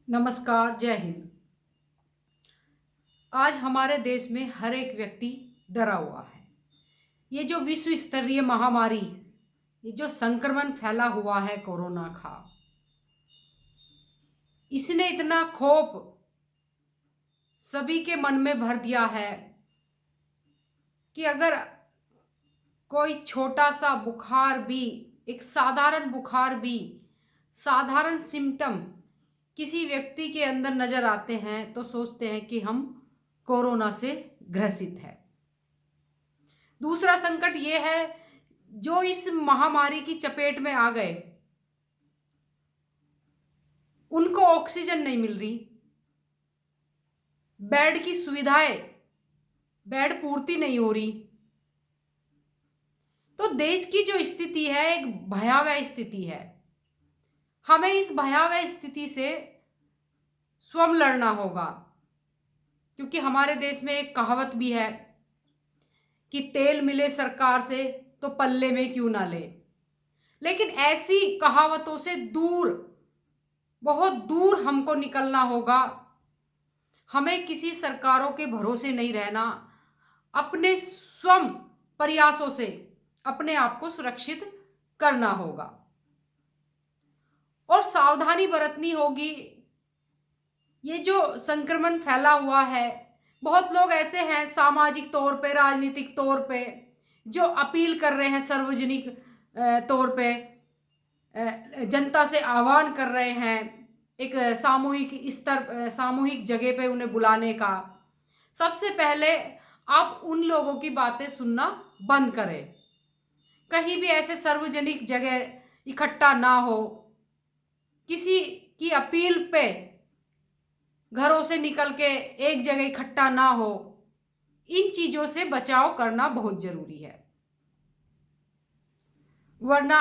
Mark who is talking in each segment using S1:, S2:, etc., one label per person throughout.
S1: नमस्कार, जय हिंद। आज हमारे देश में हर एक व्यक्ति डरा हुआ है। ये जो विश्व स्तरीय महामारी, ये जो संक्रमण फैला हुआ है कोरोना का, इसने इतना खौफ सभी के मन में भर दिया है कि अगर कोई छोटा सा बुखार भी, एक साधारण बुखार भी, साधारण सिम्टम किसी व्यक्ति के अंदर नजर आते हैं तो सोचते हैं कि हम कोरोना से ग्रसित है। दूसरा संकट ये है, जो इस महामारी की चपेट में आ गए उनको ऑक्सीजन नहीं मिल रही, बेड की सुविधाएं, बेड पूर्ति नहीं हो रही। तो देश की जो स्थिति है एक भयावह स्थिति है। हमें इस भयावह स्थिति से स्वयं लड़ना होगा, क्योंकि हमारे देश में एक कहावत भी है कि तेल मिले सरकार से तो पल्ले में क्यों ना ले। लेकिन ऐसी कहावतों से दूर, बहुत दूर हमको निकलना होगा। हमें किसी सरकारों के भरोसे नहीं रहना, अपने स्वयं प्रयासों से अपने आप को सुरक्षित करना होगा और सावधानी बरतनी होगी। ये जो संक्रमण फैला हुआ है, बहुत लोग ऐसे हैं सामाजिक तौर पे, राजनीतिक तौर पे, जो अपील कर रहे हैं, सार्वजनिक तौर पे जनता से आह्वान कर रहे हैं एक सामूहिक स्तर, सामूहिक जगह पे उन्हें बुलाने का। सबसे पहले आप उन लोगों की बातें सुनना बंद करें। कहीं भी ऐसे सार्वजनिक जगह इकट्ठा ना हो, किसी की अपील पे घरों से निकल के एक जगह इकट्ठा ना हो। इन चीजों से बचाव करना बहुत जरूरी है, वरना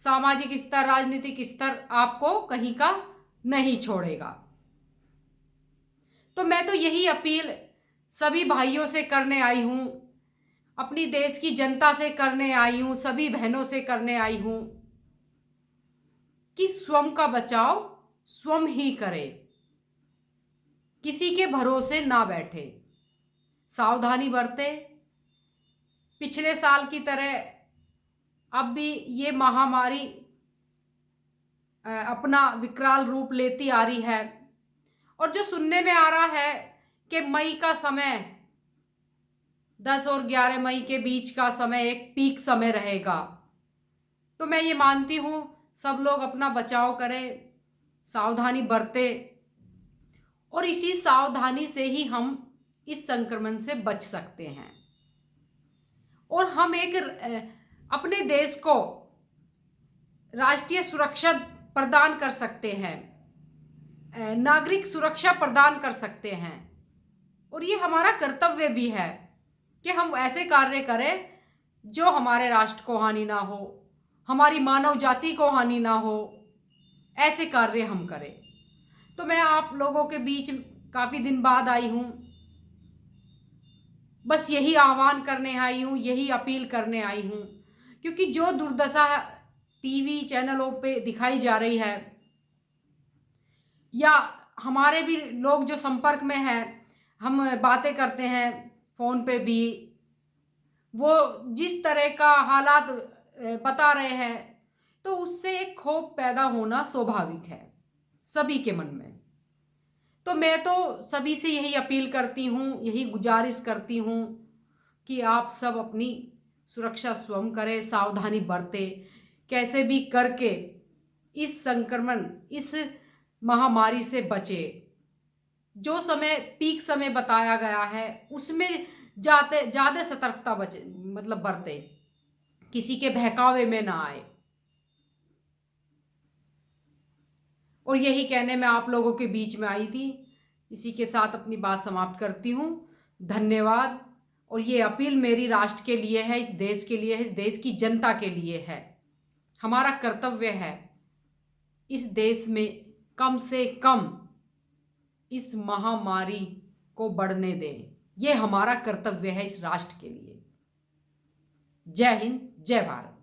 S1: सामाजिक स्तर, राजनीतिक स्तर आपको कहीं का नहीं छोड़ेगा। तो मैं तो यही अपील सभी भाइयों से करने आई हूं, अपनी देश की जनता से करने आई हूं, सभी बहनों से करने आई हूं कि स्वयं का बचाव स्वयं ही करें, किसी के भरोसे ना बैठे, सावधानी बरते। पिछले साल की तरह अब भी ये महामारी अपना विकराल रूप लेती आ रही है और जो सुनने में आ रहा है कि मई का समय, 10 और 11 मई के बीच का समय एक पीक समय रहेगा। तो मैं ये मानती हूं सब लोग अपना बचाव करें, सावधानी बरते और इसी सावधानी से ही हम इस संक्रमण से बच सकते हैं और हम एक अपने देश को राष्ट्रीय सुरक्षा प्रदान कर सकते हैं, नागरिक सुरक्षा प्रदान कर सकते हैं। और ये हमारा कर्तव्य भी है कि हम ऐसे कार्य करें जो हमारे राष्ट्र को हानि ना हो, हमारी मानव जाति को हानि ना हो, ऐसे कार्य हम करें। तो मैं आप लोगों के बीच काफी दिन बाद आई हूं, बस यही आह्वान करने आई हूं, यही अपील करने आई हूं, क्योंकि जो दुर्दशा टीवी चैनलों पे दिखाई जा रही है या हमारे भी लोग जो संपर्क में हैं, हम बातें करते हैं फोन पे भी, वो जिस तरह का हालात बता रहे हैं, तो उससे एक खौफ पैदा होना स्वाभाविक है सभी के मन में। तो मैं तो सभी से यही अपील करती हूँ, यही गुजारिश करती हूँ कि आप सब अपनी सुरक्षा स्वयं करें, सावधानी बरतें, कैसे भी करके इस संक्रमण, इस महामारी से बचे। जो समय पीक समय बताया गया है उसमें ज्यादा सतर्कता बरते, किसी के बहकावे में ना आए। और यही कहने में आप लोगों के बीच में आई थी। इसी के साथ अपनी बात समाप्त करती हूँ। धन्यवाद। और ये अपील मेरी राष्ट्र के लिए है, इस देश के लिए है, इस देश की जनता के लिए है। हमारा कर्तव्य है इस देश में कम से कम इस महामारी को बढ़ने दें। ये हमारा कर्तव्य है इस राष्ट्र के लिए। जय हिंद, जय भारत।